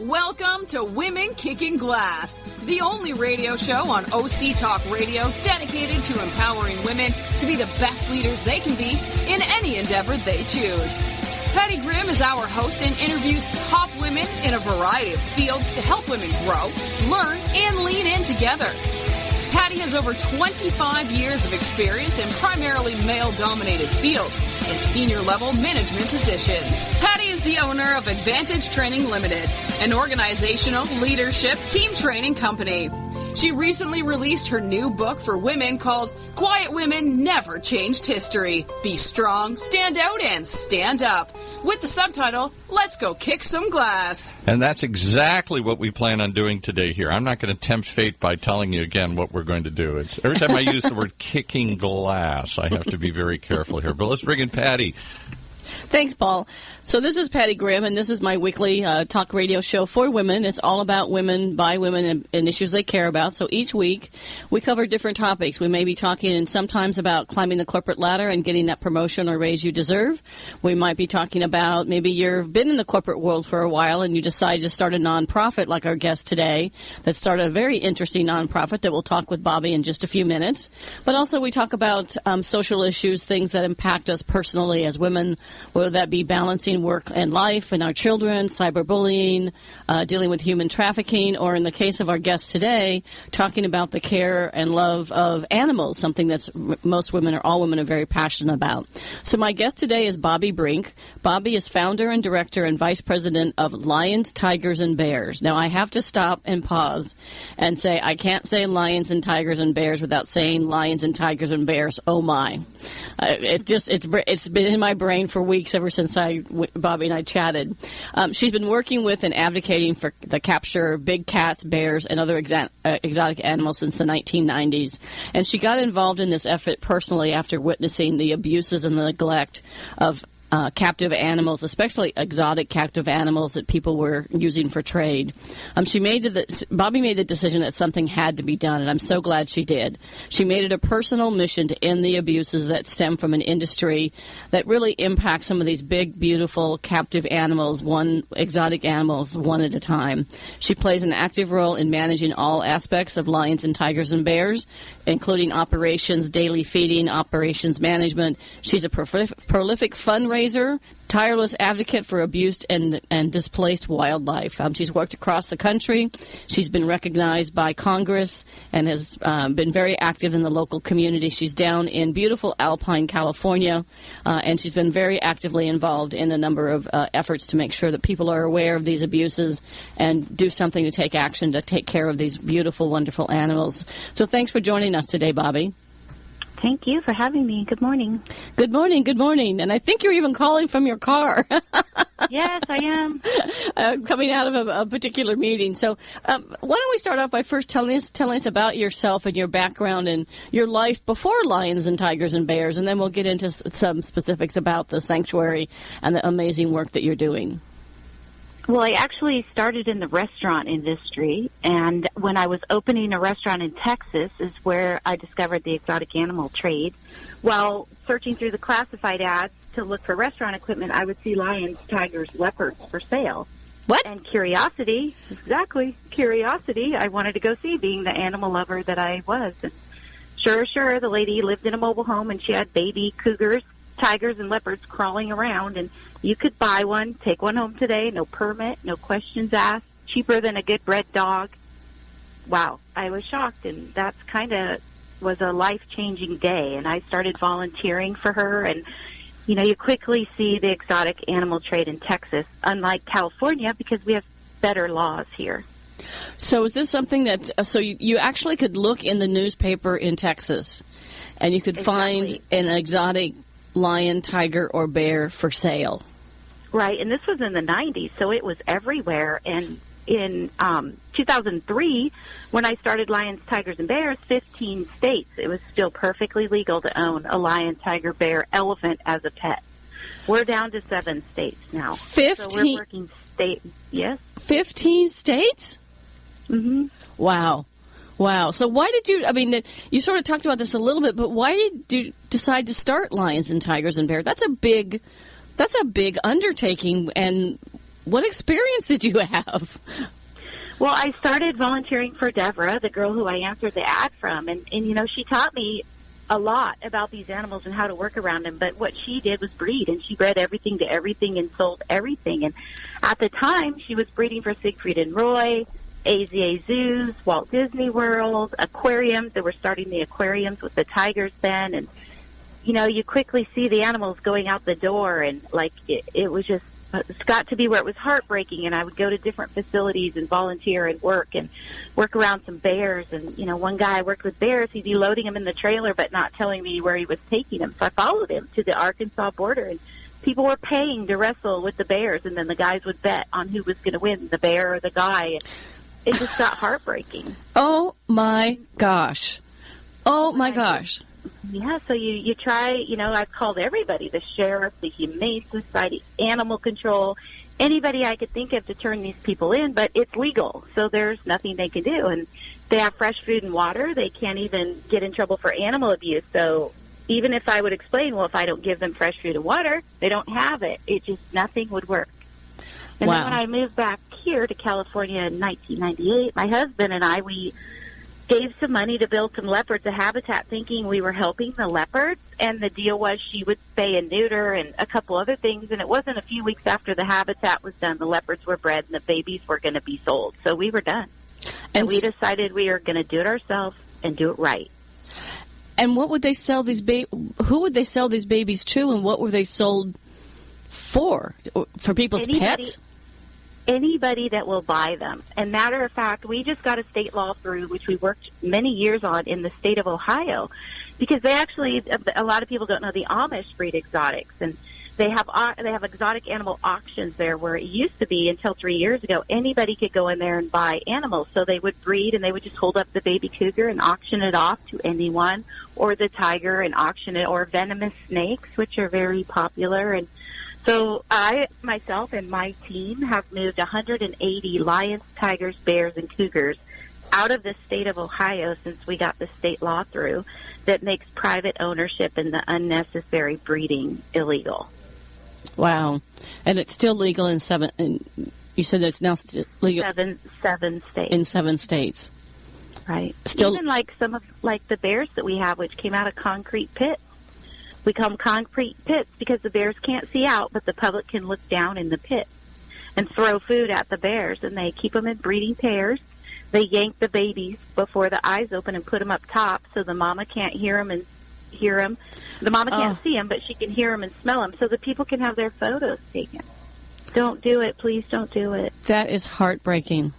Welcome to Women Kicking Glass, the only radio show on OC Talk Radio dedicated to empowering women to be the best leaders they can be in any endeavor they choose. Patty Grimm is our host and interviews top women in a variety of fields to help women grow, learn, and lean in together. Patty has over 25 years of experience in primarily male-dominated fields in senior-level management positions. Patty is the owner of Advantage Training Limited, an organizational leadership team training company. She recently released her new book for women called Quiet Women Never Changed History. Be strong, stand out, and stand up. With the subtitle, Let's Go Kick Some Glass. And that's exactly what we plan on doing today here. I'm not going to tempt fate by telling you again what we're going to do. It's every time I use the word kicking glass, I have to be very careful here. But let's bring in Patty. Thanks, Paul. So this is Patty Grimm, and this is my weekly talk radio show for women. It's all about women, by women, and issues they care about. So each week, we cover different topics. We may be talking sometimes about climbing the corporate ladder and getting that promotion or raise you deserve. We might be talking about maybe you've been in the corporate world for a while and you decide to start a nonprofit like our guest today that started a very interesting nonprofit that we'll talk with Bobbi in just a few minutes. But also we talk about social issues, things that impact us personally as women, whether that be balancing work and life and our children, cyberbullying, dealing with human trafficking, or in the case of our guest today, talking about the care and love of animals, something that's most women or all women are very passionate about. So my guest today is Bobbi Brink. Bobbi is founder and director and vice president of Lions, Tigers, and Bears. Now I have to stop and pause and say I can't say lions and tigers and bears without saying lions and tigers and bears. Oh my. It's been in my brain for weeks ever since Bobbi and I chatted. She's been working with and advocating for the capture of big cats, bears, and other exotic animals since the 1990s. And she got involved in this effort personally after witnessing the abuses and the neglect of captive animals, especially exotic captive animals that people were using for trade. Bobbi made the decision that something had to be done, and I'm so glad she did. She made it a personal mission to end the abuses that stem from an industry that really impacts some of these big, beautiful captive animals, exotic animals, one at a time. She plays an active role in managing all aspects of lions and tigers and bears, including operations, daily feeding, operations management. She's a prolific fundraiser, tireless advocate for abused and displaced wildlife. She's worked across the country. She's been recognized by Congress and has been very active in the local community. She's down in beautiful Alpine, California, and she's been very actively involved in a number of efforts to make sure that people are aware of these abuses and do something to take action to take care of these beautiful, wonderful animals. So thanks for joining us today, Bobbi. Thank you for having me. Good morning. Good morning. Good morning. And I think you're even calling from your car. Yes, I am. Coming out of a particular meeting. So why don't we start off by first telling us about yourself and your background and your life before Lions and Tigers and Bears, and then we'll get into some specifics about the sanctuary and the amazing work that you're doing. Well, I actually started in the restaurant industry, and when I was opening a restaurant in Texas is where I discovered the exotic animal trade. While searching through the classified ads to look for restaurant equipment, I would see lions, tigers, leopards for sale. What? And curiosity, I wanted to go see, being the animal lover that I was. And sure, the lady lived in a mobile home, and she had baby cougars, tigers, and leopards crawling around, and you could buy one, take one home today, no permit, no questions asked, cheaper than a good bred dog. Wow, I was shocked, and that's kind of was a life-changing day, and I started volunteering for her, and you quickly see the exotic animal trade in Texas, unlike California, because we have better laws here. So is this something that, you actually could look in the newspaper in Texas, and you could find an exotic lion, tiger, or bear for sale? Right, and this was in the 90s, so it was everywhere. And in 2003, when I started Lions, Tigers, and Bears, 15 states, it was still perfectly legal to own a lion, tiger, bear, elephant as a pet. We're down to 7 states now. 15? So we're working state, yes. 15 states? Mm-hmm. Wow. So why did you sort of talked about this a little bit, but why did you decide to start Lions and Tigers and Bears? That's a big undertaking, and what experience did you have? Well, I started volunteering for Deborah, the girl who I answered the ad from, and she taught me a lot about these animals and how to work around them. But what she did was breed, and she bred everything to everything and sold everything. And at the time, she was breeding for Siegfried and Roy, AZA zoos, Walt Disney World, aquariums. They were starting the aquariums with the tigers then, and you quickly see the animals going out the door, and it was just. It's got to be where it was heartbreaking, and I would go to different facilities and volunteer and work around some bears. And, one guy I worked with bears, he'd be loading them in the trailer but not telling me where he was taking them. So I followed him to the Arkansas border, and people were paying to wrestle with the bears, and then the guys would bet on who was going to win, the bear or the guy. And it just got heartbreaking. Oh, my gosh. Oh, my gosh. Yeah, so you try, I've called everybody, the sheriff, the Humane Society, animal control, anybody I could think of to turn these people in, but it's legal, so there's nothing they can do. And they have fresh food and water. They can't even get in trouble for animal abuse. So even if I would explain, well, if I don't give them fresh food and water, they don't have it. It just, nothing would work. And then when I moved back here to California in 1998, my husband and I, we gave some money to build some leopards a habitat, thinking we were helping the leopards. And the deal was she would spay and neuter and a couple other things. And it wasn't a few weeks after the habitat was done, the leopards were bred and the babies were going to be sold. So we were done. And we decided we were going to do it ourselves and do it right. And what would they sell these who would they sell these babies to, and what were they sold for? For people's pets? Anybody that will buy them. And matter of fact, we just got a state law through, which we worked many years on in the state of Ohio, because they actually, a lot of people don't know, the Amish breed exotics, and they have exotic animal auctions there, where it used to be until 3 years ago, anybody could go in there and buy animals. So they would breed, and they would just hold up the baby cougar and auction it off to anyone, or the tiger and auction it, or venomous snakes, which are very popular. And so I, myself, and my team have moved 180 lions, tigers, bears, and cougars out of the state of Ohio since we got the state law through that makes private ownership and the unnecessary breeding illegal. Wow. And it's still legal in you said it's now legal? Seven states. In 7 states. Right. Still, even some of the bears that we have, which came out of concrete pits. We call them concrete pits because the bears can't see out, but the public can look down in the pit and throw food at the bears, and they keep them in breeding pairs. They yank the babies before the eyes open and put them up top so the mama can't hear them and hear them. The mama can't see them, but she can hear them and smell them, so the people can have their photos taken. Don't do it. Please don't do it. That is heartbreaking.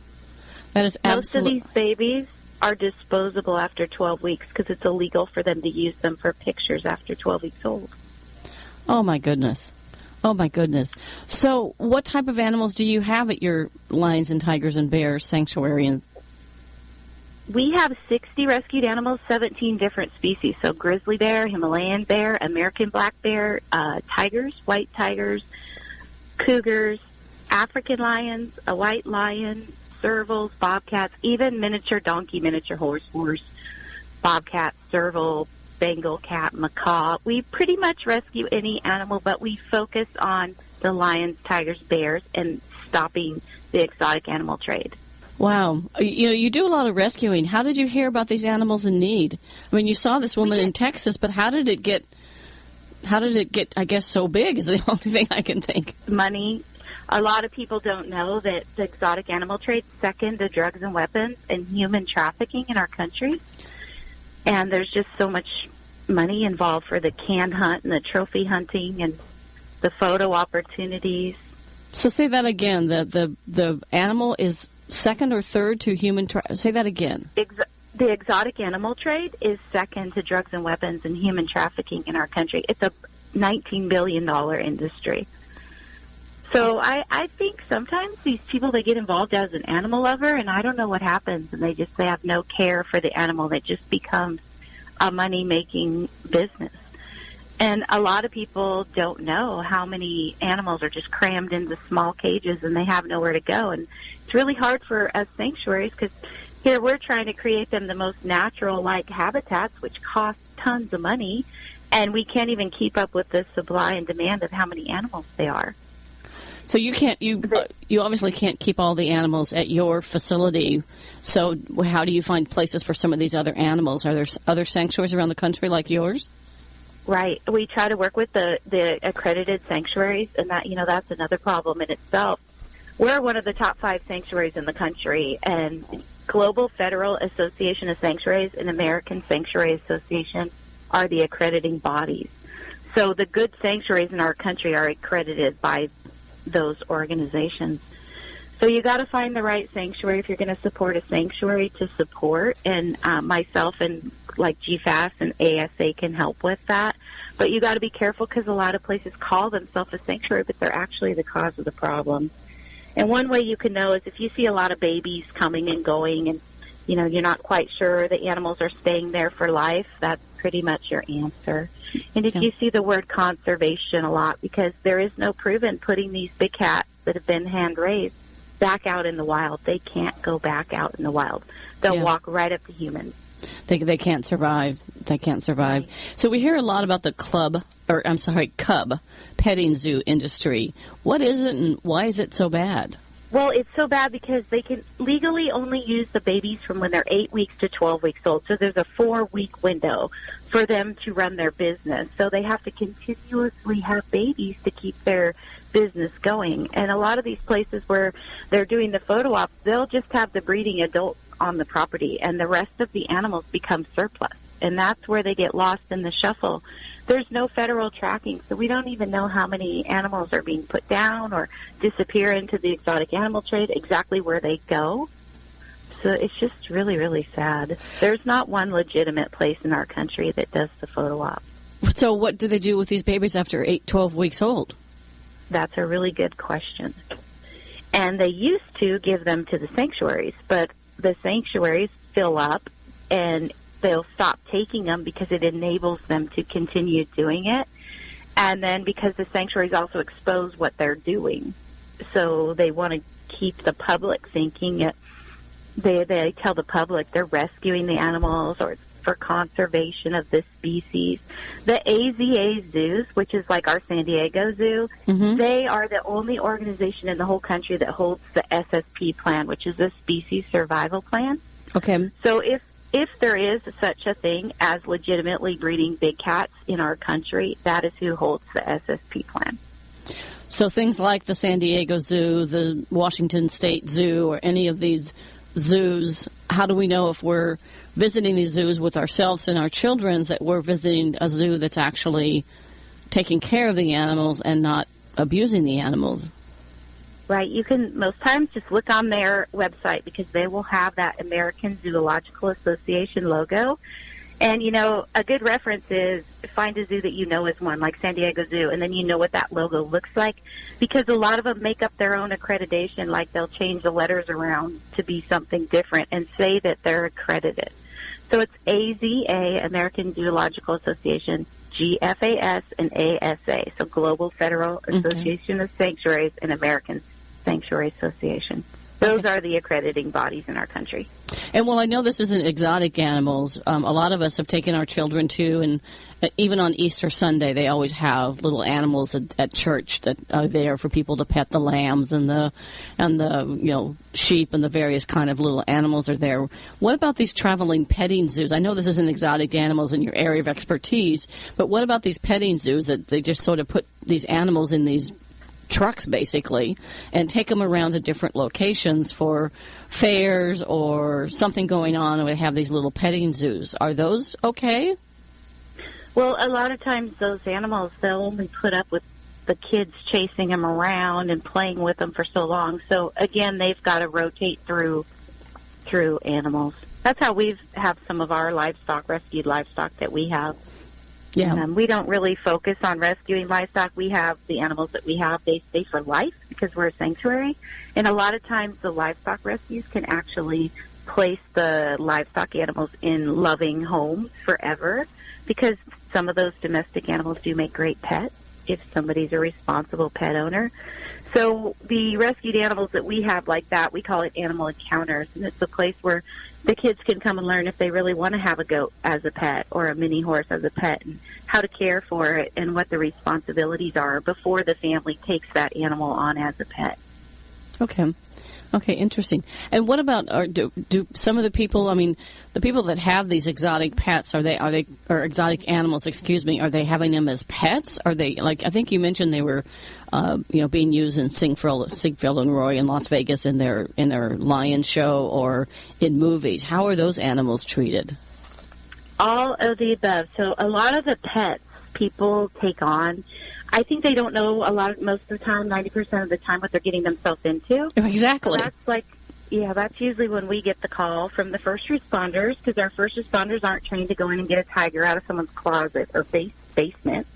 That is absolutely... Most of these babies are disposable after 12 weeks because it's illegal for them to use them for pictures after 12 weeks old. Oh, my goodness. Oh, my goodness. So what type of animals do you have at your lions and tigers and bears sanctuary? We have 60 rescued animals, 17 different species. So grizzly bear, Himalayan bear, American black bear, tigers, white tigers, cougars, African lions, a white lion, servals, bobcats, even miniature donkey, miniature horse, bobcat, serval, Bengal cat, macaw. We pretty much rescue any animal, but we focus on the lions, tigers, bears, and stopping the exotic animal trade. Wow. You do a lot of rescuing. How did you hear about these animals in need? I mean, you saw this woman in Texas, but how did it get, I guess, so big is the only thing I can think. Money. A lot of people don't know that the exotic animal trade is second to drugs and weapons and human trafficking in our country. And there's just so much money involved for the canned hunt and the trophy hunting and the photo opportunities. So say that again. The animal is second or third to human say that again. The exotic animal trade is second to drugs and weapons and human trafficking in our country. It's a $19 billion industry. So I think sometimes these people, they get involved as an animal lover, and I don't know what happens, and they have no care for the animal. It just becomes a money-making business. And a lot of people don't know how many animals are just crammed into small cages, and they have nowhere to go. And it's really hard for us sanctuaries because here we're trying to create them the most natural-like habitats, which cost tons of money, and we can't even keep up with the supply and demand of how many animals they are. So you obviously can't keep all the animals at your facility. So how do you find places for some of these other animals? Are there other sanctuaries around the country like yours? Right. We try to work with the accredited sanctuaries, and that's another problem in itself. We're one of the top 5 sanctuaries in the country, and Global Federal Association of Sanctuaries and American Sanctuary Association are the accrediting bodies. So the good sanctuaries in our country are accredited by those organizations. So you got to find the right sanctuary if you're going to support a sanctuary to support. And myself and like GFAS and ASA can help with that. But you got to be careful because a lot of places call themselves a sanctuary, but they're actually the cause of the problem. And one way you can know is if you see a lot of babies coming and going and, you're not quite sure the animals are staying there for life, that's pretty much your answer. And if you see the word conservation a lot, because there is no proven putting these big cats that have been hand-raised back out in the wild. They can't go back out in the wild. They'll walk right up to humans. They can't survive. They can't survive. Right. So we hear a lot about the cub petting zoo industry. What is it and why is it so bad? Well, it's so bad because they can legally only use the babies from when they're 8 weeks to 12 weeks old. So there's a 4-week window for them to run their business. So they have to continuously have babies to keep their business going. And a lot of these places where they're doing the photo ops, they'll just have the breeding adults on the property, and the rest of the animals become surplus. And that's where they get lost in the shuffle. There's no federal tracking, so we don't even know how many animals are being put down or disappear into the exotic animal trade, exactly where they go. So it's just really, really sad. There's not one legitimate place in our country that does the photo op. So what do they do with these babies after 12 weeks old? That's a really good question. And they used to give them to the sanctuaries, but the sanctuaries fill up and they'll stop taking them because it enables them to continue doing it. And then because the sanctuaries also expose what they're doing. So they want to keep the public thinking it. They tell the public they're rescuing the animals or it's for conservation of this species. The AZA zoos, which is like our San Diego Zoo, they are the only organization in the whole country that holds the SSP plan, which is a species survival plan. Okay. So if there is such a thing as legitimately breeding big cats in our country, that is who holds the SSP plan. So things like the San Diego Zoo, the Washington State Zoo, or any of these zoos, how do we know if we're visiting these zoos with ourselves and our children that we're visiting a zoo that's actually taking care of the animals and not abusing the animals? Right. You can most times just look on their website because they will have that American Zoological Association logo. And, a good reference is find a zoo that you know is one, like San Diego Zoo, and then you know what that logo looks like. Because a lot of them make up their own accreditation, like they'll change the letters around to be something different and say that they're accredited. So it's AZA, American Zoological Association, GFAS, and ASA, so Global Federal Association of Sanctuaries and American Sanctuary Association. Those are the accrediting bodies in our country. And while I know this isn't exotic animals, a lot of us have taken our children to, and even on Easter Sunday, they always have little animals at church that are there for people to pet. The lambs and the sheep and the various kind of little animals are there. What about these traveling petting zoos? I know this isn't exotic animals in your area of expertise, but what about these petting zoos that they just sort of put these animals in these trucks basically and take them around to different locations for fairs or something going on, and we have these little petting zoos? Are those okay? Well, a lot of times those animals, they'll only put up with the kids chasing them around and playing with them for so long. So again, they've got to rotate through animals. That's how we have some of our rescued livestock that we have. Yeah. We don't really focus on rescuing livestock. We have the animals that we have, they stay for life because we're a sanctuary. And a lot of times the livestock rescues can actually place the livestock animals in loving homes forever because some of those domestic animals do make great pets. if somebody's a responsible pet owner. So the rescued animals that we have like that, we call it animal encounters, and it's a place where the kids can come and learn if they really want to have a goat as a pet or a mini horse as a pet, and how to care for it and what the responsibilities are before the family takes that animal on as a pet. Okay, interesting. And what about do some of the people? I mean, the people that have these exotic pets, or exotic animals? Excuse me. Are they having them as pets? Are they, like, I think you mentioned they were, being used in Ziegfeld and Roy in Las Vegas in their lion show or in movies. How are those animals treated? All of the above. So a lot of the pets people take on, I think they don't know most of the time, 90% of the time, what they're getting themselves into. Exactly. So that's usually when we get the call from the first responders, because our first responders aren't trained to go in and get a tiger out of someone's closet or basement.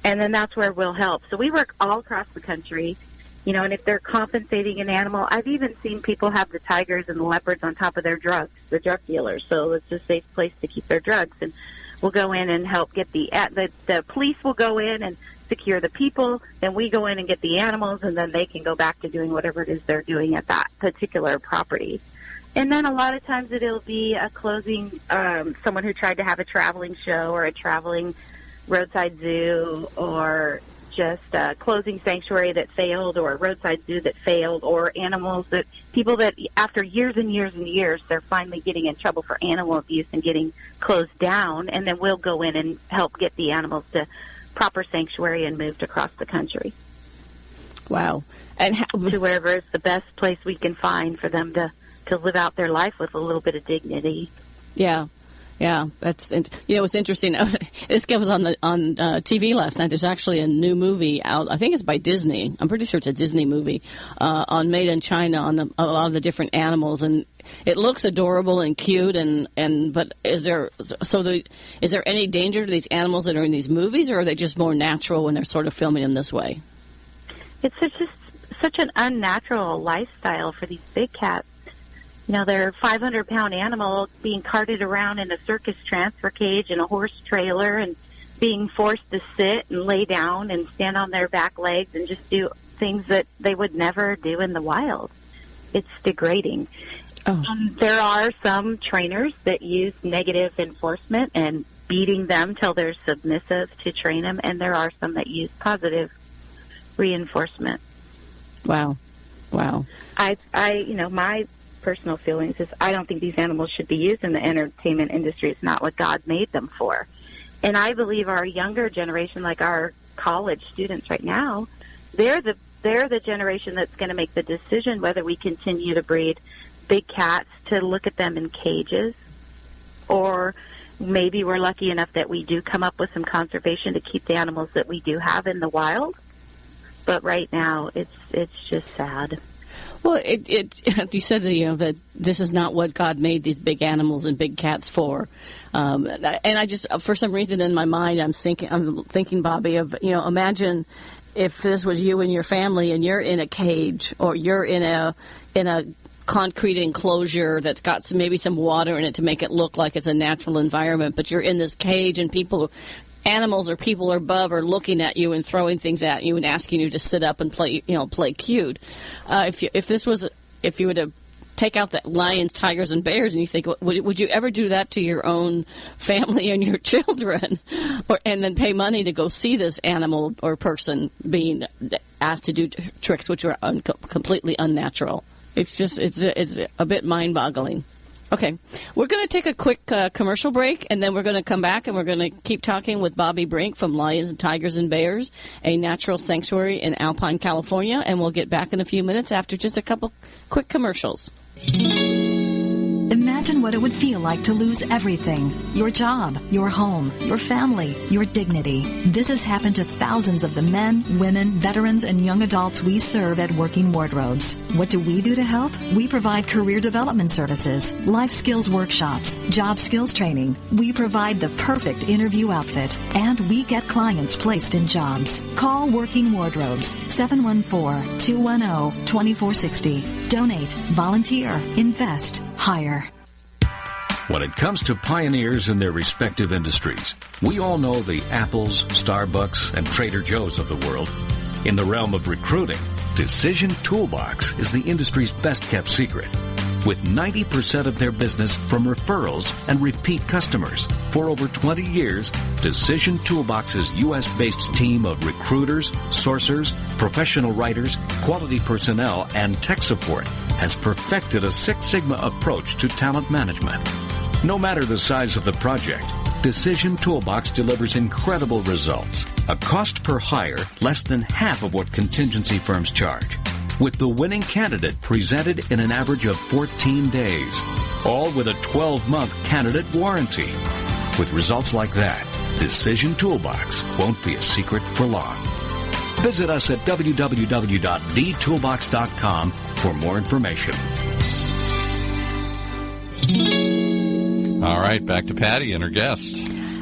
And then that's where we'll help. So we work all across the country, and if they're compensating an animal, I've even seen people have the tigers and the leopards on top of their drugs, the drug dealers. So it's a safe place to keep their drugs. And we'll go in and help get the police will go in and secure the people, then we go in and get the animals, and then they can go back to doing whatever it is they're doing at that particular property. And then a lot of times it'll be a closing, someone who tried to have a traveling show or a traveling roadside zoo, or just a closing sanctuary that failed, or a roadside zoo that failed, or animals that people that after years and years and years, they're finally getting in trouble for animal abuse and getting closed down, and then we'll go in and help get the animals to proper sanctuary and moved across the country. Wow. And to wherever is the best place we can find for them to live out their life with a little bit of dignity. Yeah. That's it's interesting. This guy was on TV last night. There's actually a new movie out. I think it's by Disney. I'm pretty sure it's a Disney movie on Made in China on a lot of the different animals, and it looks adorable and cute. But is there any danger to these animals that are in these movies, or are they just more natural when they're sort of filming them this way? It's just such an unnatural lifestyle for these big cats. They're a 500-pound animal being carted around in a circus transfer cage in a horse trailer and being forced to sit and lay down and stand on their back legs and just do things that they would never do in the wild. It's degrading. Oh. There are some trainers that use negative enforcement and beating them till they're submissive to train them, and there are some that use positive reinforcement. Wow. My personal feelings is I don't think these animals should be used in the entertainment industry. It's not what God made them for. And I believe our younger generation, like our college students right now, they're the generation that's going to make the decision whether we continue to breed big cats to look at them in cages, or maybe we're lucky enough that we do come up with some conservation to keep the animals that we do have in the wild. But right now, it's just sad. Well, you said that this is not what God made these big animals and big cats for, and I just, for some reason in my mind, I'm thinking, Bobbi, of imagine if this was you and your family, and you're in a cage, or you're in a concrete enclosure that's got maybe some water in it to make it look like it's a natural environment, but you're in this cage, and animals or people above are looking at you and throwing things at you and asking you to sit up and play cute. If you were to take out the lions, tigers, and bears, and you think, would you ever do that to your own family and your children, and then pay money to go see this animal or person being asked to do tricks which are completely unnatural? It's a bit mind-boggling. Okay, we're going to take a quick commercial break, and then we're going to come back, and we're going to keep talking with Bobbi Brink from Lions, Tigers, and Bears, a natural sanctuary in Alpine, California, and we'll get back in a few minutes after just a couple quick commercials. Imagine what it would feel like to lose everything. Your job, your home, your family, your dignity. This has happened to thousands of the men, women, veterans, and young adults we serve at Working Wardrobes. What do we do to help? We provide career development services, life skills workshops, job skills training. We provide the perfect interview outfit, and we get clients placed in jobs. Call Working Wardrobes, 714-210-2460. Donate, volunteer, invest, hire. When it comes to pioneers in their respective industries, we all know the Apples, Starbucks, and Trader Joe's of the world. In the realm of recruiting, Decision Toolbox is the industry's best-kept secret, with 90% of their business from referrals and repeat customers. For over 20 years, Decision Toolbox's U.S.-based team of recruiters, sourcers, professional writers, quality personnel, and tech support has perfected a Six Sigma approach to talent management. No matter the size of the project, Decision Toolbox delivers incredible results. A cost per hire less than half of what contingency firms charge, with the winning candidate presented in an average of 14 days, all with a 12-month candidate warranty. With results like that, Decision Toolbox won't be a secret for long. Visit us at www.dtoolbox.com for more information. All right, back to Patty and her guest.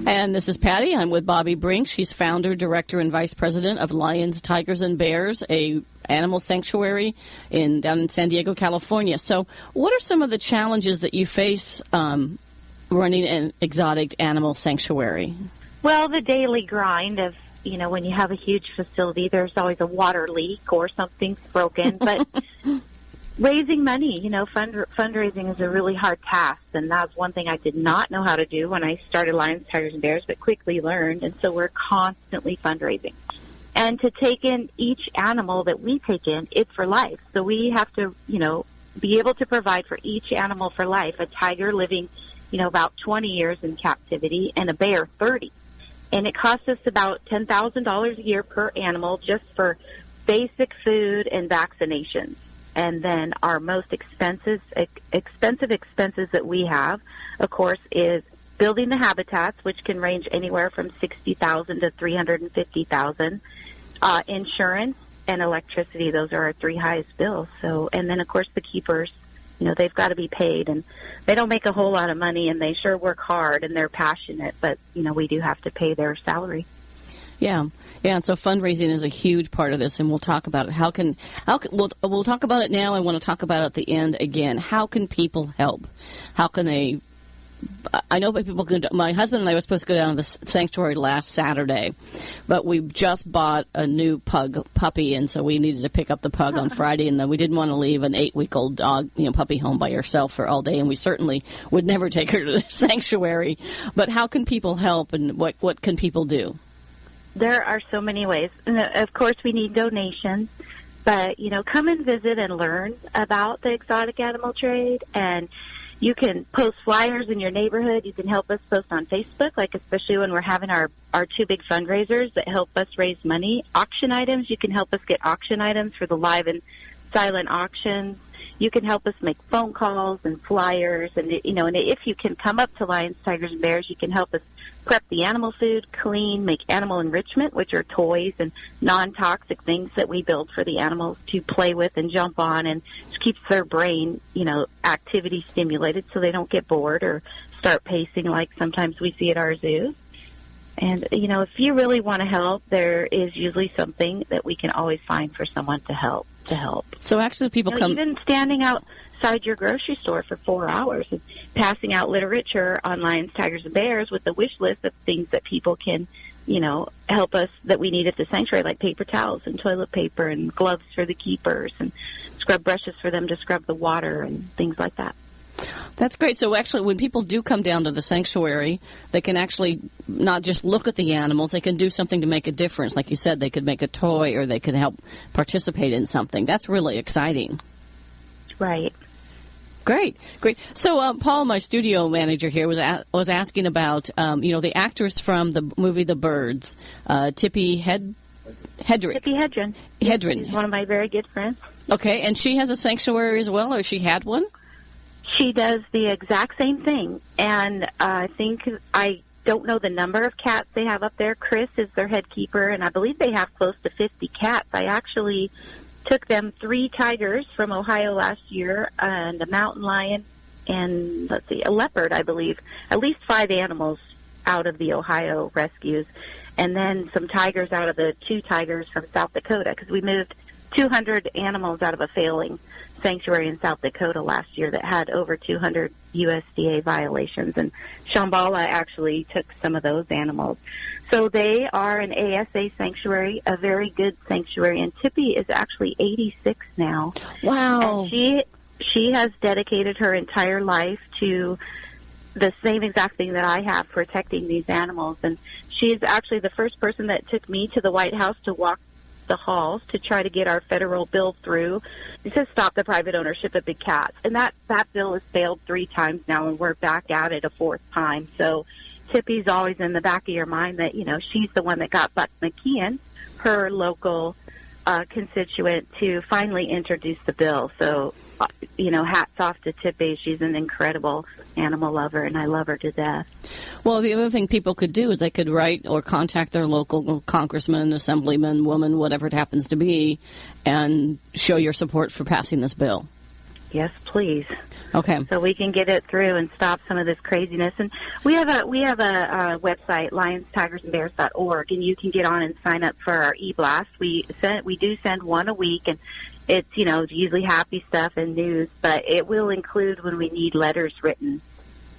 And this is Patty. I'm with Bobbi Brink. She's founder, director, and vice president of Lions, Tigers, and Bears, a animal sanctuary down in San Diego, California. So what are some of the challenges that you face running an exotic animal sanctuary? Well, the daily grind of, when you have a huge facility, there's always a water leak or something's broken. But raising money, fundraising is a really hard task, and that's one thing I did not know how to do when I started Lions, Tigers, and Bears, but quickly learned, and so we're constantly fundraising. And to take in each animal that we take in, it's for life. So we have to, be able to provide for each animal for life. A tiger living, about 20 years in captivity, and a bear 30. And it costs us about $10,000 a year per animal just for basic food and vaccinations. And then our most expensive expenses that we have, of course, is building the habitats, which can range anywhere from $60,000 to $350,000. Insurance and electricity; those are our three highest bills. So, and then of course the keepers, they've got to be paid, and they don't make a whole lot of money, and they sure work hard, and they're passionate. But we do have to pay their salary. Yeah. And so fundraising is a huge part of this, and we'll talk about it. We'll talk about it now. I want to talk about it at the end again. How can people help? How can they? I know people can. My husband and I were supposed to go down to the sanctuary last Saturday, but we just bought a new puppy, and so we needed to pick up the pug on Friday, and then we didn't want to leave an 8-week-old dog, puppy home by herself for all day, and we certainly would never take her to the sanctuary. But how can people help, and what can people do? There are so many ways. And of course, we need donations, but, come and visit and learn about the exotic animal trade. And you can post flyers in your neighborhood. You can help us post on Facebook, especially when we're having our two big fundraisers that help us raise money. Auction items, you can help us get auction items for the live and silent auctions. You can help us make phone calls and flyers, and and if you can come up to Lions, Tigers, and Bears, you can help us prep the animal food, clean, make animal enrichment, which are toys and non-toxic things that we build for the animals to play with and jump on, and just keeps their brain, activity stimulated so they don't get bored or start pacing like sometimes we see at our zoos. And, if you really want to help, there is usually something that we can always find for someone to help. So actually people come... Even standing outside your grocery store for 4 hours and passing out literature on Lions, Tigers, and Bears with a wish list of things that people can, help us that we need at the sanctuary, like paper towels and toilet paper and gloves for the keepers and scrub brushes for them to scrub the water and things like that. That's great. So actually, when people do come down to the sanctuary, they can actually not just look at the animals, they can do something to make a difference. Like you said, they could make a toy or they could help participate in something. That's really exciting. Right. Great. So, Paul, my studio manager here, was asking about, the actress from the movie The Birds, Tippi Hedren. Tippi Hedren. She's one of my very good friends. Okay, and she has a sanctuary as well, or she had one? She does the exact same thing, and I don't know the number of cats they have up there. Chris is their head keeper, and I believe they have close to 50 cats. I actually took them 3 tigers from Ohio last year, and a mountain lion, and a leopard, I believe. At least 5 animals out of the Ohio rescues, and then some tigers out of the 2 tigers from South Dakota, because we moved 200 animals out of a failing sanctuary in South Dakota last year that had over 200 USDA violations, and Shambhala actually took some of those animals. So they are an ASA sanctuary, a very good sanctuary, and Tippy is actually 86 now. Wow. And she has dedicated her entire life to the same exact thing that I have, protecting these animals, and she is actually the first person that took me to the White House to walk the halls to try to get our federal bill through to stop the private ownership of big cats. And that bill has failed 3 times now, and we're back at it a 4th time. So Tippy's always in the back of your mind that, she's the one that got Buck McKeon, her local constituent, to finally introduce the bill. So, hats off to Tippy. She's an incredible animal lover, and I love her to death. Well, the other thing people could do is they could write or contact their local congressman, assemblyman, woman, whatever it happens to be, and show your support for passing this bill. Yes, please. Okay. So we can get it through and stop some of this craziness. And we have a website, lionstigers.org, and you can get on and sign up for our e-blast. We do send one a week, and it's usually happy stuff and news, but it will include when we need letters written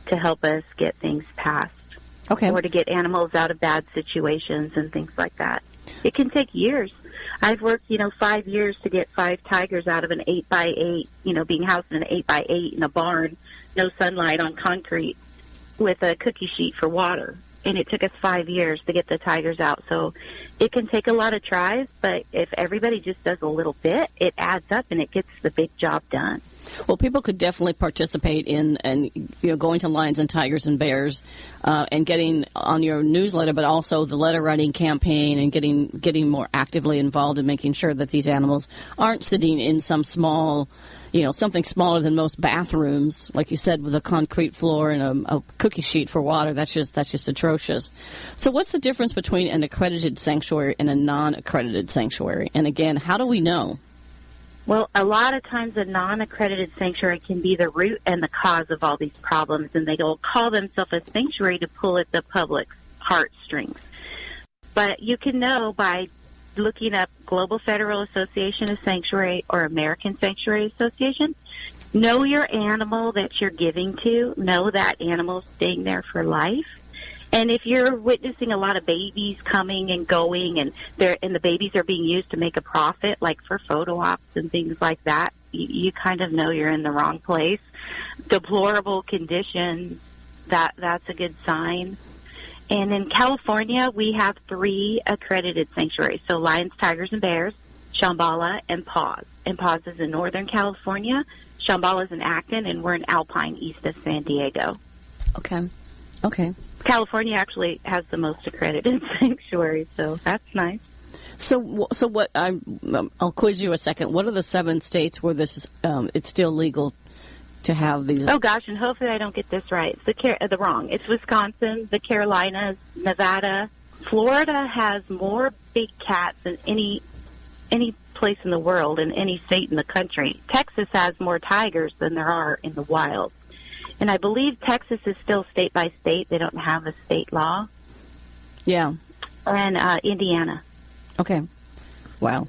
to help us get things passed. Okay. Or to get animals out of bad situations and things like that. It can take years. I've worked, 5 years to get 5 tigers out of an 8x8, being housed in an 8x8 in a barn, no sunlight on concrete, with a cookie sheet for water. And it took us 5 years to get the tigers out. So it can take a lot of tries, but if everybody just does a little bit, it adds up and it gets the big job done. Well, people could definitely participate in going to Lions and Tigers and Bears and getting on your newsletter, but also the letter writing campaign and getting more actively involved in making sure that these animals aren't sitting in some small, something smaller than most bathrooms, like you said, with a concrete floor and a cookie sheet for water. That's just atrocious. So what's the difference between an accredited sanctuary and a non-accredited sanctuary? And again, how do we know? Well, a lot of times a non-accredited sanctuary can be the root and the cause of all these problems, and they'll call themselves a sanctuary to pull at the public's heartstrings. But you can know by looking up Global Federal Association of Sanctuary or American Sanctuary Association. Know your animal that you're giving to. Know that animal's staying there for life. And if you're witnessing a lot of babies coming and going, and the babies are being used to make a profit, like for photo ops and things like that, you kind of know you're in the wrong place. Deplorable conditions, that's a good sign. And in California, we have 3 accredited sanctuaries. So Lions, Tigers, and Bears, Shambhala, and Paws. And Paws is in Northern California. Shambhala is in Acton, and we're in Alpine, east of San Diego. Okay. California actually has the most accredited sanctuaries, so that's nice. So what? I'll quiz you a second. What are the 7 states where this is? It's still legal to have these? Oh gosh, and hopefully I don't get this right. It's the wrong. It's Wisconsin, the Carolinas, Nevada, Florida has more big cats than any place in the world and any state in the country. Texas has more tigers than there are in the wild. And I believe Texas is still state by state. They don't have a state law. Yeah. And Indiana. Okay. Wow.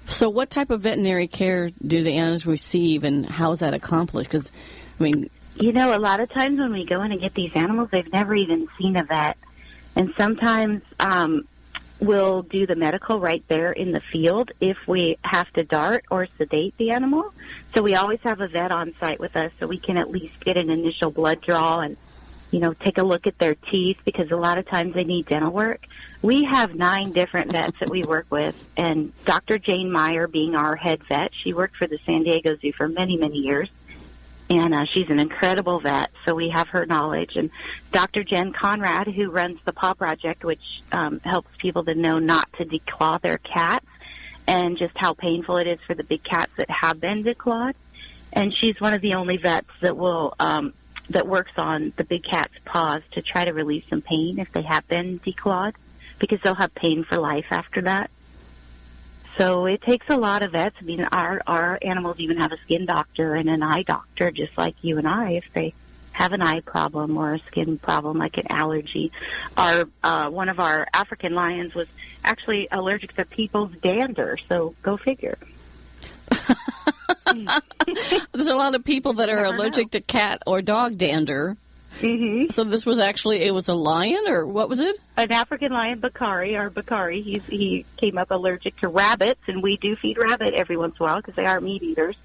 So what type of veterinary care do the animals receive, and how is that accomplished? Because, a lot of times when we go in and get these animals, they've never even seen a vet. And sometimes we'll do the medical right there in the field if we have to dart or sedate the animal. So we always have a vet on site with us so we can at least get an initial blood draw and, take a look at their teeth, because a lot of times they need dental work. We have 9 different vets that we work with, and Dr. Jane Meyer being our head vet. She worked for the San Diego Zoo for many, many years. And she's an incredible vet, so we have her knowledge. And Dr. Jen Conrad, who runs the Paw Project, which helps people to know not to declaw their cats and just how painful it is for the big cats that have been declawed. And she's one of the only vets that will that works on the big cat's paws to try to relieve some pain if they have been declawed, because they'll have pain for life after that. So it takes a lot of vets. Our animals even have a skin doctor and an eye doctor, just like you and I, if they have an eye problem or a skin problem like an allergy. One of our African lions was actually allergic to people's dander, so go figure. There's a lot of people that are allergic to cat or dog dander. Mm-hmm. So this was actually, it was a lion, or what was it? An African lion, Bakari. He came up allergic to rabbits, and we do feed rabbit every once in a while because they are meat eaters,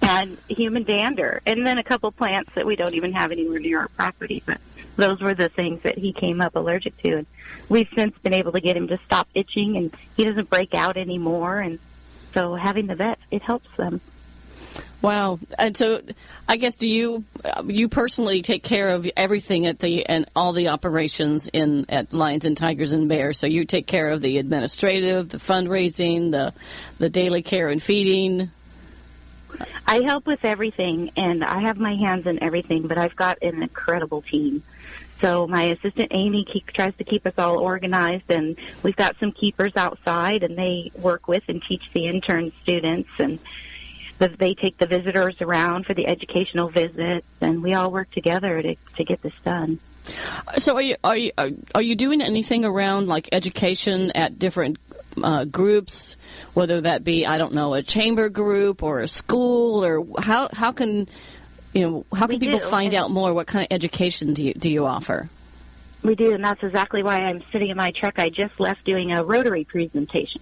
and human dander, and then a couple plants that we don't even have anywhere near our property. But those were the things that he came up allergic to, and we've since been able to get him to stop itching, and he doesn't break out anymore. And so having the vet, it helps them. Wow. And so I guess do you personally take care of everything and all the operations at Lions and Tigers and Bears? So you take care of the administrative, the fundraising, the daily care and feeding? I help with everything, and I have my hands in everything, but I've got an incredible team. So my assistant, Amy, tries to keep us all organized, and we've got some keepers outside, and they work with and teach the intern students, and they take the visitors around for the educational visits, and we all work together to get this done. So are you doing anything around like education at different groups, whether that be, I don't know, a chamber group or a school, or how can people find out more? What kind of education do you offer? We do, and that's exactly why I'm sitting in my truck. I just left doing a Rotary presentation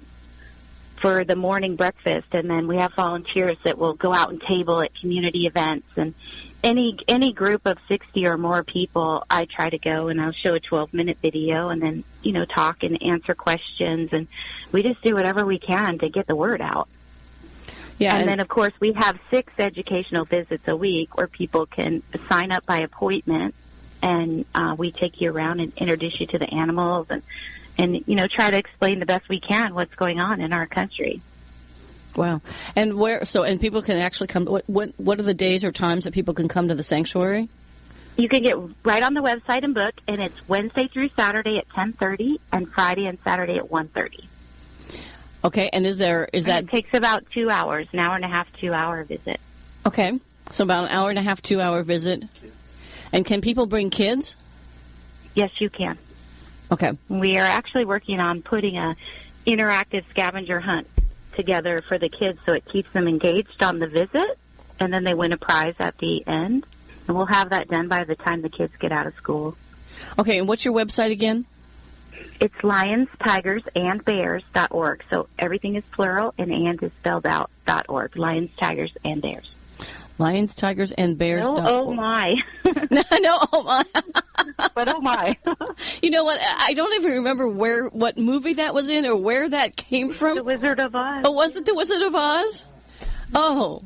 for the morning breakfast, and then we have volunteers that will go out and table at community events, and any group of 60 or more people, I try to go and I'll show a 12-minute video and then, talk and answer questions, and we just do whatever we can to get the word out. Yeah, and then, of course, we have 6 educational visits a week where people can sign up by appointment, and we take you around and introduce you to the animals and try to explain the best we can what's going on in our country. Wow. And and people can actually come, what are the days or times that people can come to the sanctuary? You can get right on the website and book, and it's Wednesday through Saturday at 10:30 and Friday and Saturday at 1:30. Okay, and it takes about 2 hours, an hour and a half, 2 hour visit. Okay, so about an hour and a half, 2 hour visit. And can people bring kids? Yes, you can. Okay. We are actually working on putting a interactive scavenger hunt together for the kids so it keeps them engaged on the visit, and then they win a prize at the end. And we'll have that done by the time the kids get out of school. Okay, and what's your website again? It's lionsstigersandbears.org. So everything is plural, and is spelled out, .org. Lions, Tigers, and Bears. Lions, Tigers, and Bears. No, oh my. No, oh my. But oh my. You know what? I don't even remember what movie that was in or where that came from. The Wizard of Oz. Oh, was it The Wizard of Oz? Oh,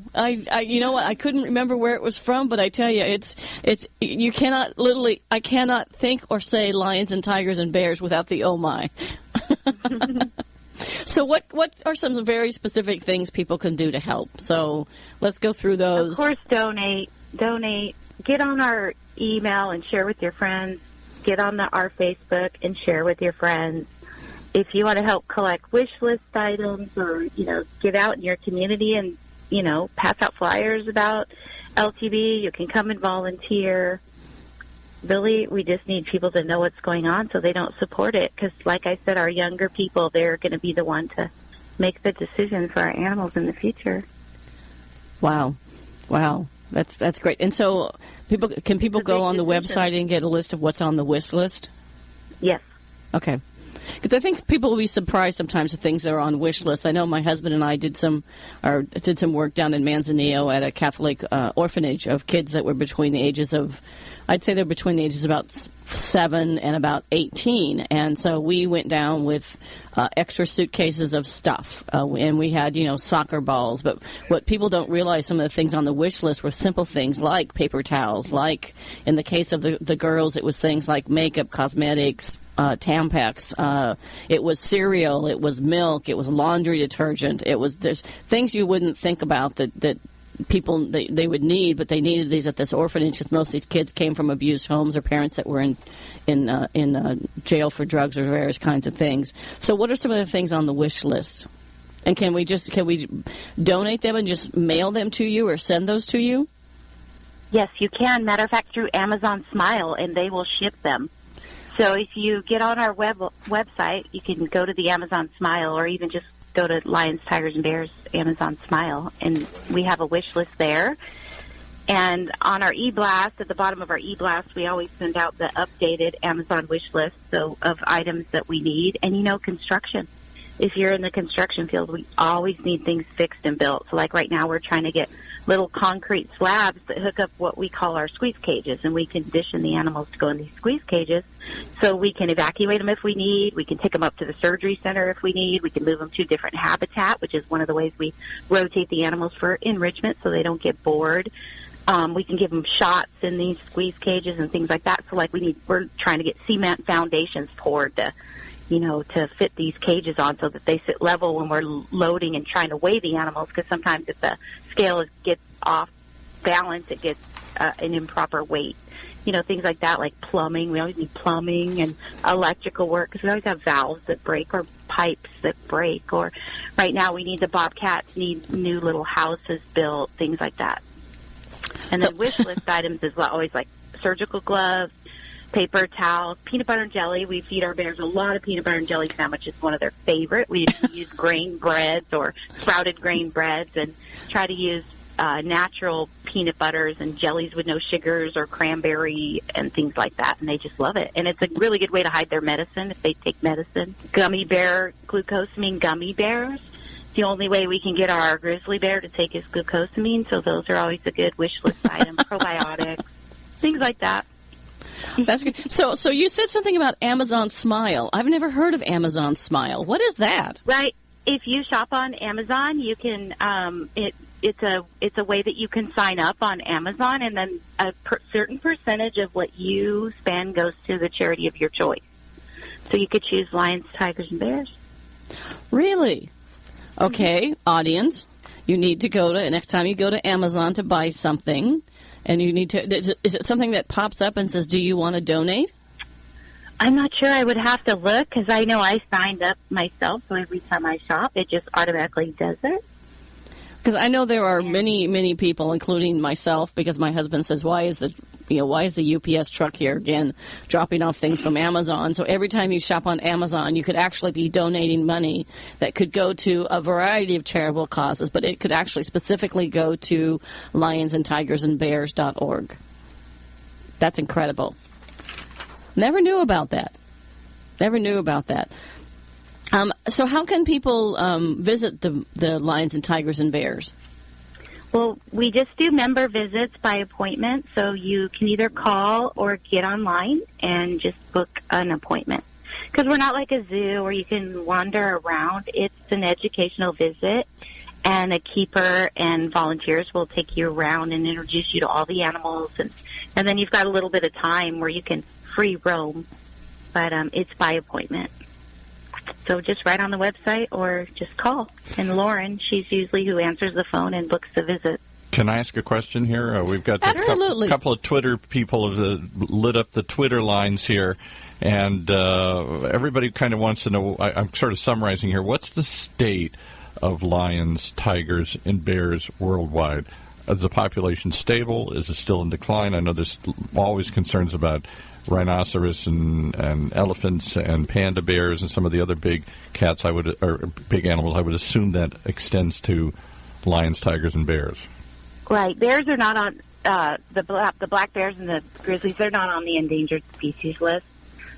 you know what? I couldn't remember where it was from, but I tell you, it's you cannot I cannot think or say Lions and Tigers and Bears without the oh my. So what are some very specific things people can do to help? So let's go through those. Of course, donate. Get on our email and share with your friends. Get on our Facebook and share with your friends. If you want to help collect wish list items, or get out in your community and pass out flyers about LTB, you can come and volunteer. Really, we just need people to know what's going on so they don't support it. Because, like I said, our younger people, they're going to be the one to make the decisions for our animals in the future. Wow. That's great. And so can people go on the website and get a list of what's on the wish list? Yes. Okay. Because I think people will be surprised sometimes at things that are on wish lists. I know my husband and I did some work down in Manzanillo at a Catholic orphanage of kids that were between the ages of, I'd say they're between the ages of about 7 and about 18. And so we went down with extra suitcases of stuff, and we had soccer balls. But what people don't realize, some of the things on the wish list were simple things like paper towels, like in the case of the girls, it was things like makeup, cosmetics, Tampax, it was cereal, it was milk, it was laundry detergent, there's things you wouldn't think about that people they would need, but they needed these at this orphanage because most of these kids came from abused homes or parents that were in jail for drugs or various kinds of things. So what are some of the things on the wish list? And can we donate them and just mail them to you or send those to you? Yes, you can. Matter of fact, through Amazon Smile, and they will ship them. So if you get on our website, you can go to the Amazon Smile, or even just go to Lions, Tigers, and Bears Amazon Smile, and we have a wish list there. And on our e-blast, at the bottom of our e-blast, we always send out the updated Amazon wish list of items that we need. And, construction. If you're in the construction field, we always need things fixed and built. So, like right now, we're trying to get little concrete slabs that hook up what we call our squeeze cages, and we condition the animals to go in these squeeze cages so we can evacuate them if we need. We can take them up to the surgery center if we need. We can move them to a different habitat, which is one of the ways we rotate the animals for enrichment so they don't get bored. We can give them shots in these squeeze cages and things like that. So, like, we're trying to get cement foundations poured to fit these cages on so that they sit level when we're loading and trying to weigh the animals, because sometimes if the scale gets off balance, it gets an improper weight. Things like that, like plumbing. We always need plumbing and electrical work because we always have valves that break or pipes that break. Or right now we need the bobcats need new little houses built, things like that. And then wish list items is always like surgical gloves, paper towels, peanut butter and jelly. We feed our bears a lot of peanut butter and jelly sandwiches, one of their favorite. We use grain breads or sprouted grain breads and try to use natural peanut butters and jellies with no sugars or cranberry and things like that, and they just love it. And it's a really good way to hide their medicine if they take medicine. Gummy bear glucosamine gummy bears. The only way we can get our grizzly bear to take his glucosamine, so those are always a good wish list item. Probiotics, things like that. That's good. So you said something about Amazon Smile. I've never heard of Amazon Smile. What is that? Right. If you shop on Amazon, you can. It's a way that you can sign up on Amazon, and then a certain percentage of what you spend goes to the charity of your choice. So you could choose Lions, Tigers, and Bears. Really? Okay, audience, you need to go to, next time you go to Amazon to buy something, and you need to, is it something that pops up and says, do you want to donate? I'm not sure. I would have to look, because I know I signed up myself, so every time I shop, it just automatically does it. Because I know there are many, many people, including myself, because my husband says, why is the UPS truck here again dropping off things from Amazon? So every time you shop on Amazon, you could actually be donating money that could go to a variety of charitable causes, but it could actually specifically go to lionsandtigersandbears.org. That's incredible. Never knew about that. So how can people visit the Lions and Tigers and Bears? Well, we just do member visits by appointment, so you can either call or get online and just book an appointment. Because we're not like a zoo where you can wander around. It's an educational visit, and a keeper and volunteers will take you around and introduce you to all the animals, and then you've got a little bit of time where you can free roam, but it's by appointment. So just write on the website or just call. And Lauren, she's usually who answers the phone and books the visit. Can I ask a question here? We've got a couple of Twitter people have lit up the Twitter lines here, and everybody kind of wants to know, I'm sort of summarizing here, what's the state of lions, tigers, and bears worldwide? Is the population stable? Is it still in decline? I know there's always concerns about rhinoceros and elephants and panda bears and some of the other big cats or big animals. I would assume that extends to lions, tigers, and bears. Right. Bears are not on the black bears and the grizzlies. They're not on the endangered species list.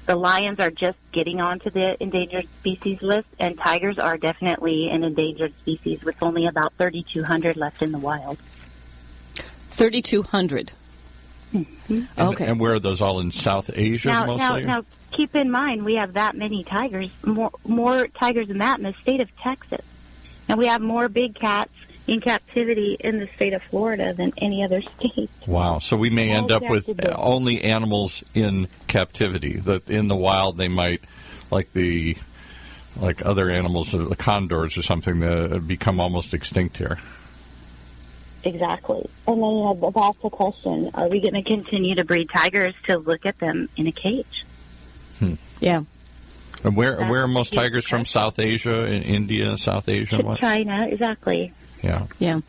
The lions are just getting onto the endangered species list, and tigers are definitely an endangered species with only about 3,200 left in the wild. 3,200. Mm-hmm. Okay. And where are those, all in South Asia mostly? Now, keep in mind, we have that many tigers, more tigers than that in the state of Texas. And we have more big cats in captivity in the state of Florida than any other state. Wow. So we may end up with only animals in captivity. That in the wild they might, like other animals, the condors or something, that become almost extinct here. Exactly. And then that's the question. Are we going to continue to breed tigers to look at them in a cage? Yeah. And where are most tigers from? South Asia, India, South Asia? China, exactly. Yeah. Yeah.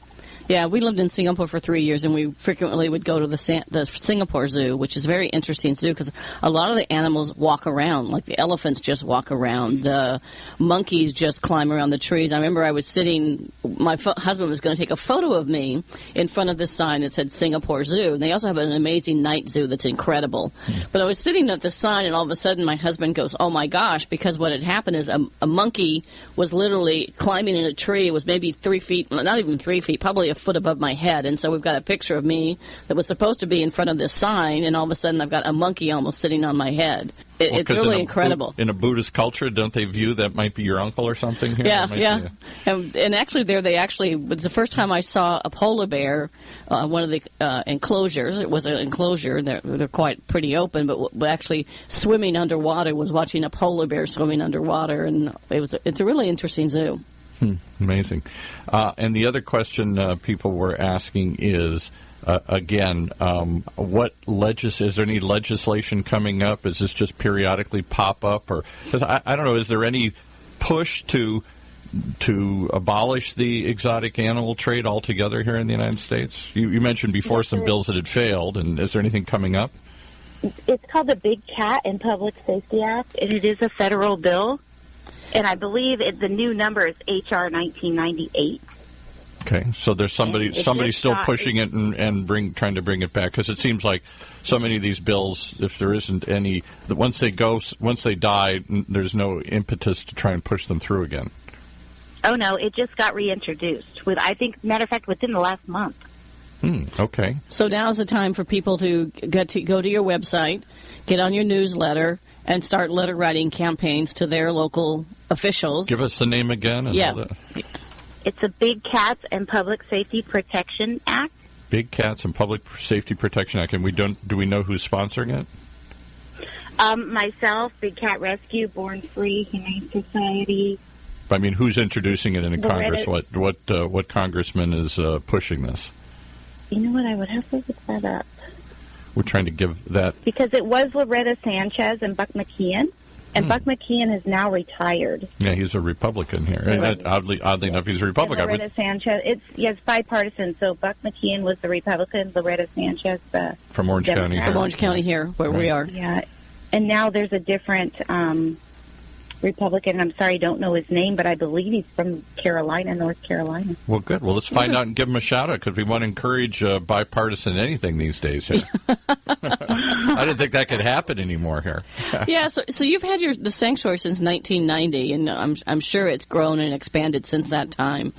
Yeah, we lived in Singapore for 3 years, and we frequently would go to the Singapore Zoo, which is a very interesting zoo because a lot of the animals walk around. Like the elephants just walk around. The monkeys just climb around the trees. I remember I was sitting, my husband was going to take a photo of me in front of this sign that said Singapore Zoo. And they also have an amazing night zoo that's incredible. But I was sitting at the sign, and all of a sudden my husband goes, oh my gosh, because what had happened is a monkey was literally climbing in a tree. It was maybe 3 feet, not even 3 feet, probably a foot above my head. And so we've got a picture of me that was supposed to be in front of this sign, and all of a sudden I've got a monkey almost sitting on my head. It's really incredible. In a Buddhist culture, don't they view that might be your uncle or something here? Yeah. And actually it was the first time I saw a polar bear, one of the enclosures. It was an enclosure. They're quite pretty open, but actually swimming underwater, was watching a polar bear swimming underwater, and it's a really interesting zoo. Amazing. And the other question people were asking is, again, is there any legislation coming up? Is this just periodically pop up? Or, because I don't know, is there any push to abolish the exotic animal trade altogether here in the United States? You mentioned before some bills that had failed, and is there anything coming up? It's called the Big Cat and Public Safety Act, and it is a federal bill. And I believe the new number is H.R. 1998. Okay, so there's somebody still pushing it and trying to bring it back, because it seems like so many of these bills, if there isn't any, once they die, there's no impetus to try and push them through again. Oh no, it just got reintroduced. Matter of fact, within the last month. Okay. So now is the time for people to go to your website, get on your newsletter, and start letter writing campaigns to their local officials. Give us the name again. And all that. It's the Big Cats and Public Safety Protection Act. Big Cats and Public Safety Protection Act. And do we know who's sponsoring it? Myself, Big Cat Rescue, Born Free, Humane Society. I mean, who's introducing it in Congress? What congressman is pushing this? You know what? I would have to look that up. We're trying to give that... Because it was Loretta Sanchez and Buck McKeon, and Buck McKeon is now retired. Yeah, he's a Republican here. And oddly enough, he's a Republican. And Loretta Sanchez, it's bipartisan, so Buck McKeon was the Republican, Loretta Sanchez from Orange County here. From Orange County here, where we are. Yeah, and now there's a different Republican. I'm sorry, I don't know his name, but I believe he's from North Carolina. Well, good. Well, let's find out and give him a shout-out, because we want to encourage bipartisan anything these days here. I didn't think that could happen anymore here. Yeah, so you've had the sanctuary since 1990, and I'm sure it's grown and expanded since that time.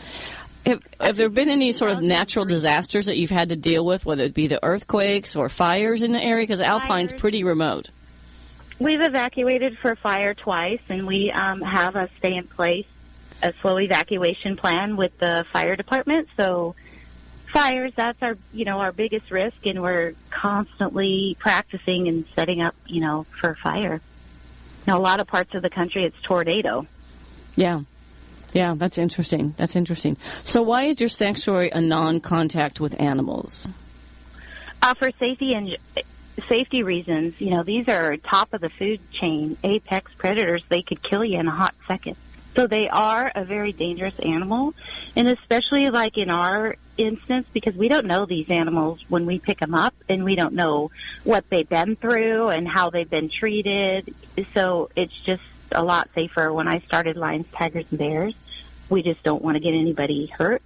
Have there been any sort of natural disasters that you've had to deal with, whether it be the earthquakes or fires in the area? Because Alpine's pretty remote. We've evacuated for fire twice, and we have a stay-in-place, a slow evacuation plan with the fire department. So fires, that's our biggest risk, and we're constantly practicing and setting up, for fire. Now, a lot of parts of the country, it's tornado. Yeah, that's interesting. So why is your sanctuary a non-contact with animals? For safety reasons. These are top of the food chain, apex predators. They could kill you in a hot second. So they are a very dangerous animal, and especially like in our instance, because we don't know these animals when we pick them up, and we don't know what they've been through and how they've been treated. So it's just a lot safer. When I started lions, tigers, and bears, we just don't want to get anybody hurt.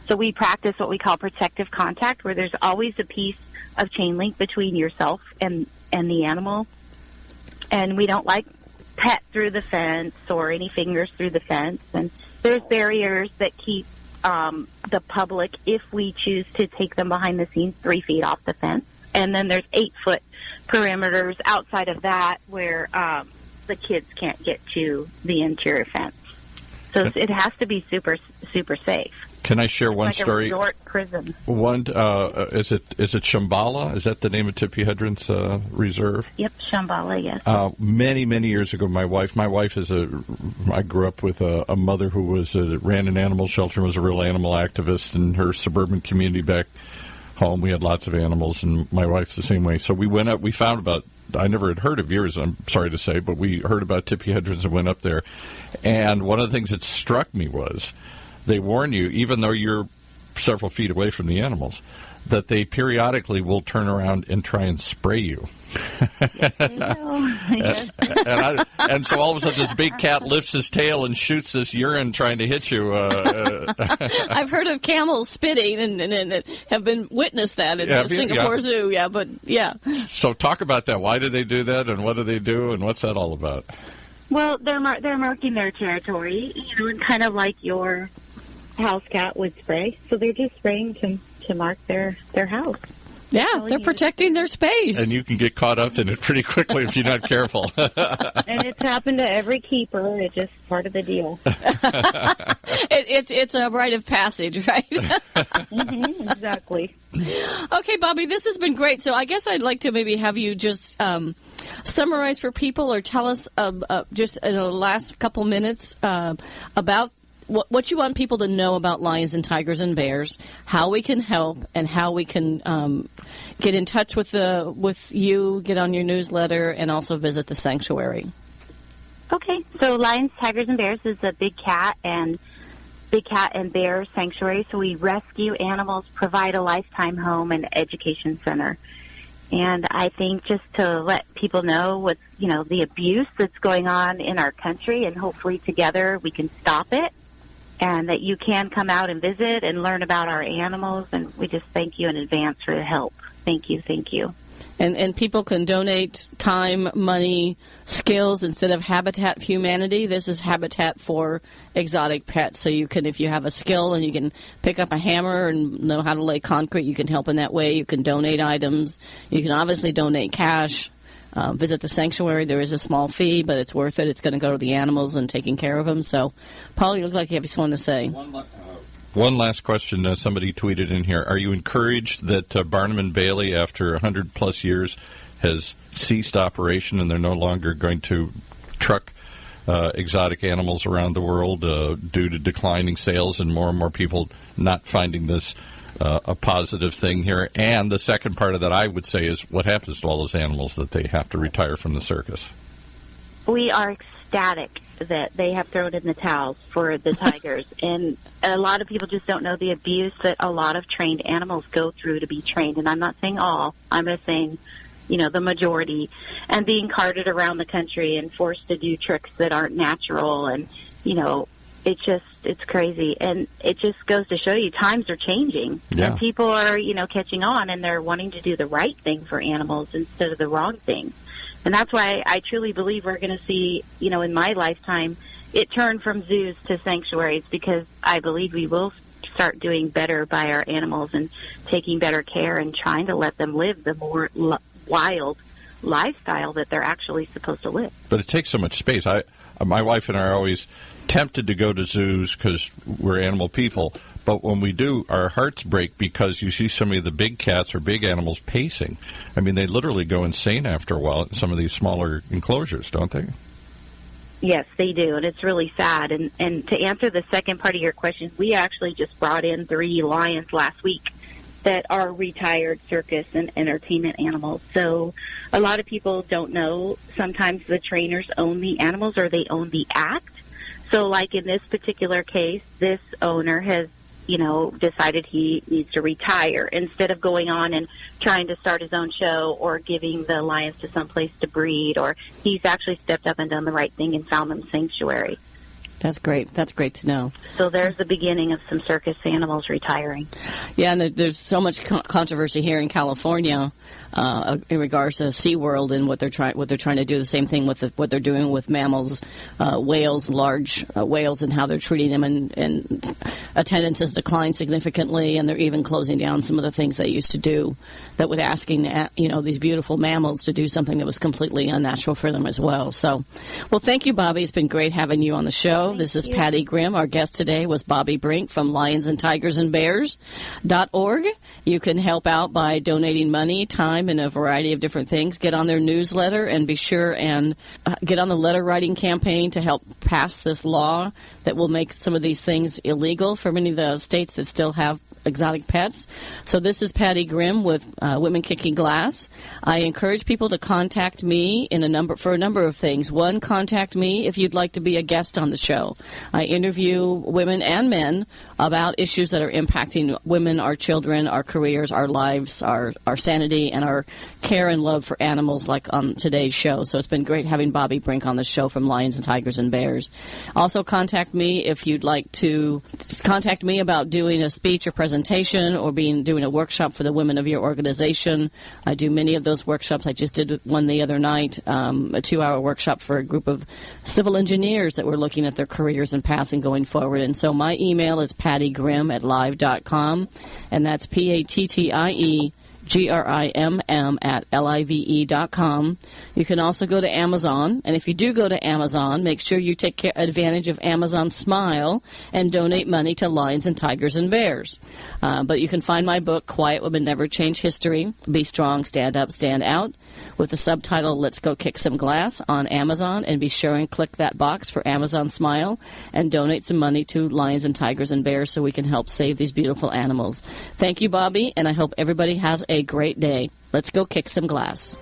So we practice what we call protective contact, where there's always a piece of chain link between yourself and the animal. And we don't like pet through the fence or any fingers through the fence. And there's barriers that keep the public, if we choose to take them behind the scenes, 3 feet off the fence. And then there's 8-foot perimeters outside of that where the kids can't get to the interior fence. So it has to be super, super safe. Can I share one story? A resort prison. One is it Shambhala? Is that the name of Tippi Hedren's reserve? Yep, Shambhala. Yes. Many years ago, my wife I grew up with a mother who ran an animal shelter and was a real animal activist in her suburban community back home. We had lots of animals, and my wife's the same way. So we went up. We found about. I never had heard of yours, I'm sorry to say, but we heard about Tippi Hedren's and went up there. And one of the things that struck me was they warn you, even though you're several feet away from the animals, that they periodically will turn around and try and spray you. And so all of a sudden this big cat lifts his tail and shoots this urine trying to hit you. I've heard of camels spitting and have been witnessed that in the Singapore Zoo. So talk about that. Why do they do that, and what do they do, and what's that all about? Well, they're marking their territory, and kind of like your house cat would spray. So they're just spraying to mark their house. Yeah, they're protecting their space. And you can get caught up in it pretty quickly if you're not careful. And it's happened to every keeper. It's just part of the deal. It's a rite of passage, right? Exactly. Okay, Bobbi, this has been great. So I guess I'd like to maybe have you just summarize for people or tell us just in the last couple minutes about what you want people to know about lions and tigers and bears, how we can help, and how we can get in touch with you, get on your newsletter, and also visit the sanctuary. Okay, so Lions, Tigers, and Bears is a big cat and bear sanctuary. So we rescue animals, provide a lifetime home and education center. And I think just to let people know what's, the abuse that's going on in our country, and hopefully together we can stop it. And that you can come out and visit and learn about our animals. And we just thank you in advance for the help. Thank you. And people can donate time, money, skills instead of Habitat for Humanity. This is Habitat for Exotic Pets. So you can, if you have a skill and you can pick up a hammer and know how to lay concrete, you can help in that way. You can donate items. You can obviously donate cash. Visit the sanctuary. There is a small fee, but it's worth it. It's going to go to the animals and taking care of them. So, Paul, you look like you have something to say. One last question. Somebody tweeted in here. Are you encouraged that Barnum & Bailey, after 100-plus years, has ceased operation and they're no longer going to truck exotic animals around the world due to declining sales and more people not finding this a positive thing here? And the second part of that, I would say, is what happens to all those animals that they have to retire from the circus? We are ecstatic that they have thrown in the towels for the tigers. And a lot of people just don't know the abuse that a lot of trained animals go through to be trained. And I'm not saying all. I'm just saying, the majority. And being carted around the country and forced to do tricks that aren't natural. And, it's crazy. And it just goes to show you times are changing. Yeah. And people are, catching on, and they're wanting to do the right thing for animals instead of the wrong thing. And that's why I truly believe we're going to see, in my lifetime, it turn from zoos to sanctuaries, because I believe we will start doing better by our animals and taking better care and trying to let them live the more wild lifestyle that they're actually supposed to live. But it takes so much space. My wife and I are always tempted to go to zoos because we're animal people, but when we do, our hearts break because you see so many of the big cats or big animals pacing. I mean, they literally go insane after a while in some of these smaller enclosures, don't they? Yes, they do, and it's really sad. And to answer the second part of your question, we actually just brought in 3 lions last week that are retired circus and entertainment animals. So a lot of people don't know sometimes the trainers own the animals or they own the act. So like in this particular case, this owner has, decided he needs to retire instead of going on and trying to start his own show or giving the lions to some place to breed, or he's actually stepped up and done the right thing and found them sanctuary. That's great. That's great to know. So there's the beginning of some circus animals retiring. Yeah, and there's so much controversy here in California in regards to SeaWorld and what they're trying to do. The same thing with what they're doing with mammals, whales, large whales, and how they're treating them. And attendance has declined significantly, and they're even closing down some of the things they used to do that would asking these beautiful mammals to do something that was completely unnatural for them as well. So, well, thank you, Bobbi. It's been great having you on the show. This is Patty Grimm. Our guest today was Bobbi Brink from Lions and Tigers and Bears.org. You can help out by donating money, time, and a variety of different things. Get on their newsletter and be sure and get on the letter writing campaign to help pass this law that will make some of these things illegal for many of the states that still have exotic pets. So this is Patty Grimm with Women Kicking Glass. I encourage people to contact me for a number of things. One, contact me if you'd like to be a guest on the show. I interview women and men about issues that are impacting women, our children, our careers, our lives, our sanity, and our care and love for animals, like on today's show. So it's been great having Bobbi Brink on the show from Lions and Tigers and Bears. Also contact me if you'd like to contact me about doing a speech or presentation or doing a workshop for the women of your organization. I do many of those workshops. I just did one the other night, a 2-hour workshop for a group of civil engineers that were looking at their careers and paths and going forward. And so my email is pattygrimm@live.com, and that's PATTIEGRIMM@LIVE.com. You can also go to Amazon, and if you do go to Amazon, make sure you take advantage of Amazon Smile and donate money to Lions and Tigers and Bears. But you can find my book, Quiet Women Never Change History, Be Strong, Stand Up, Stand Out, with the subtitle, Let's Go Kick Some Glass, on Amazon. And be sure and click that box for Amazon Smile and donate some money to Lions and Tigers and Bears so we can help save these beautiful animals. Thank you, Bobbi, and I hope everybody has a great day. Let's go kick some glass.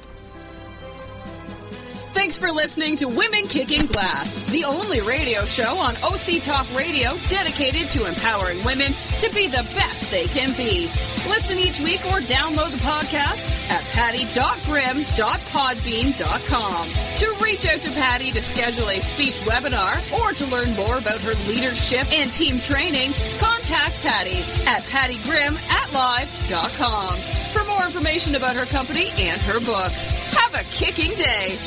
Thanks for listening to Women Kicking Glass, the only radio show on OC Talk Radio dedicated to empowering women to be the best they can be. Listen each week or download the podcast at patty.grimm.podbean.com. To reach out to Patty to schedule a speech webinar or to learn more about her leadership and team training, contact Patty at pattygrimm@live.com. For more information about her company and her books, have a kicking day.